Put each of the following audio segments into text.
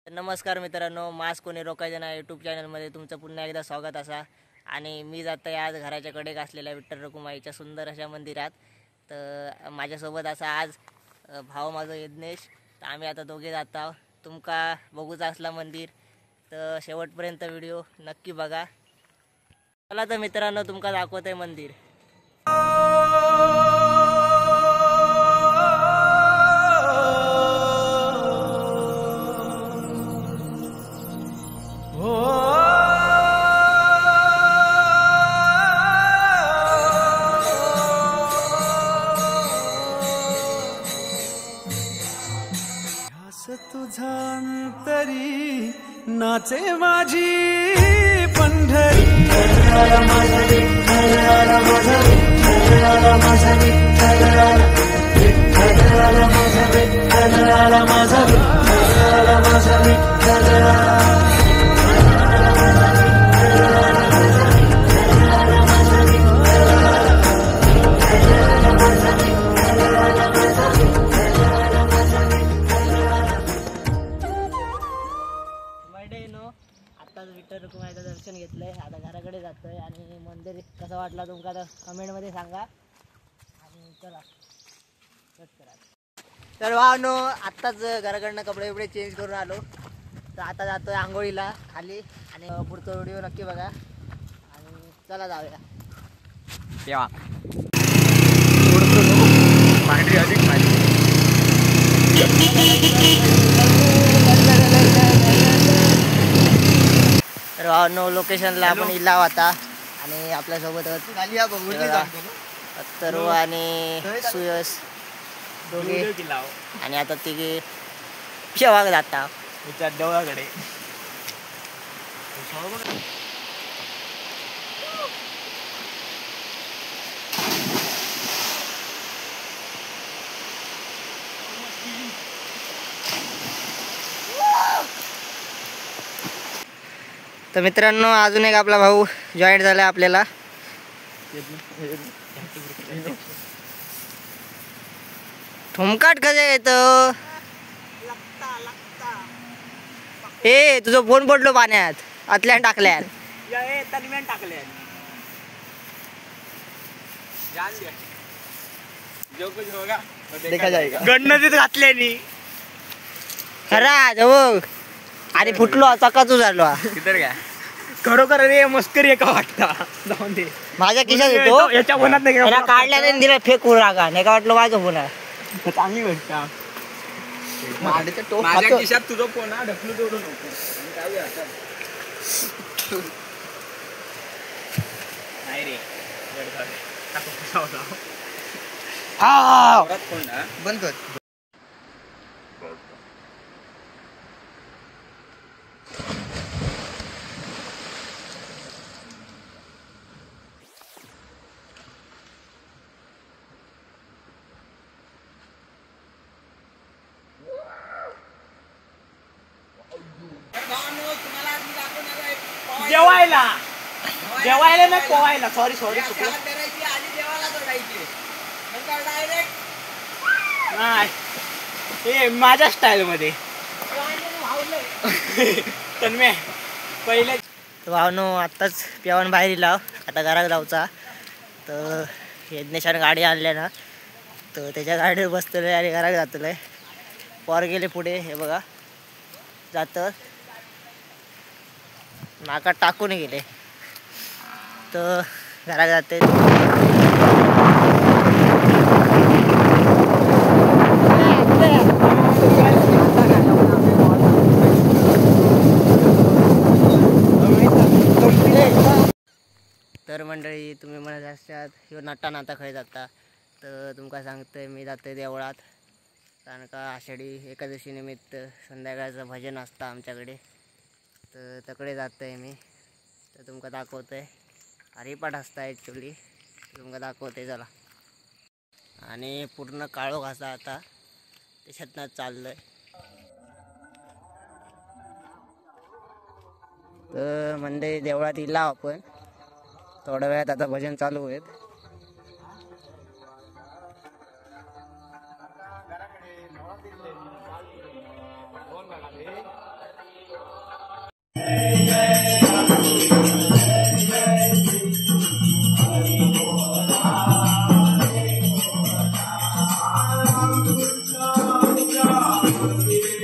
नमस्कार मित्रांनो, मास्क कोणी रोकायचं नाही यूट्यूब चॅनलमध्ये तुमचं पुन्हा एकदा स्वागत असा. आणि मी जातो आहे आज घराच्या कडेक असलेल्या विठ्ठल रखुमाईच्या सुंदर अशा मंदिरात. तर माझ्यासोबत असा आज भाऊ माझा यज्ञेश. तर आम्ही आता दोघे जात आहोत. तुमका बघूचा असला मंदिर तर शेवटपर्यंत व्हिडिओ नक्की बघा. चला तर मित्रांनो, तुमका दाखवत आहे मंदिर. तुझा अंतरी नाचे माझी पंढरी. आत्ताच विठ्ठल रखुमाईचं दर्शन घेतलंय. आता घराकडे जातोय आणि मंदिर कसं वाटलं तुमका आता कमेंटमध्ये सांगा. आणि चला तर वाहनो, आत्ताच घराकडनं कपडे बिपडे चेंज करून आलो. तर आता जातोय आंघोळीला खाली. आणि पुढचा व्हिडिओ नक्की बघा. आणि चला जाऊया. तर वाहनो, लोकेशनला आपण इलाव आता. आणि आपल्यासोबत अत्तरू आणि सुयश दोघे. आणि आता तिघे शेवाग जाता देवळाकडे. तर मित्रांनो, अजून एक आपला भाऊ जॉईंट झाला आपल्याला. ठुमकाट कसं येतं? हे तुझं फोन पडलो पाण्यात आतल्यान टाकल्यात. गणपतीत घातल्यानी खरा बघ. आणि फुटलो चकाचू झालो. खरोखर रे मस्करी एका वाटता. जाऊन दे, माझ्या खिशात येतो. याच्या फोनात नाही काढल्याने दिला फेकून रागा. नाही का वाटलं माझं फोन आहे. चांगली गोष्ट. माझ्या खिशात तुझं फोन ढकलू जोडू नको. नाही रे, बंद कर. जेवायला नाही पोवायला. सॉरी नाही, हे माझ्या स्टाईल मध्ये तन्मय पहिले. भावनो, आत्ताच पेवान बाहेर इला. आता घरात जाऊचा. तर यज्ञेशाने गाडी आणल्या ना, तर त्याच्या गाडीवर बसतोय आणि घरात जातोय. पोर गेले पुढे. हे बघा जातं नाकात टाकून गेले. तर घरात जाते. तर मंडळी, तुम्ही म्हणत असतात ह्यो नट्टा नाता खय जाता. तर तुमका सांगतोय मी जातोय देवळात. कारण का आषाढी एकादशी निमित्त संध्याकाळचं भजन असतं आमच्याकडे. तर तकडे जातोय मी. तर तुमका दाखवतोय. हरिपाठ असता ॲक्च्युली. तुमका दाखवते चला. आणि पूर्ण काळो घासा आता त्याच्यातनं चाललोय. तर मंडळी, देवळात इला आपण. थोड्या वेळात आता भजन चालू होईल. तर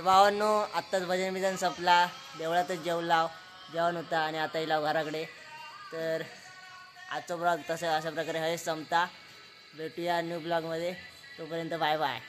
भावांनो, आत्ताच भजन बिजन संपला, देवळातच जेवला जेवण होता आणि आता येईल घराकडे. तर आजचा ब्लॉग तसं अशा प्रकारे हेच संपता. भेटूया न्यू ब्लॉगमध्ये. तोपर्यंत बाय बाय.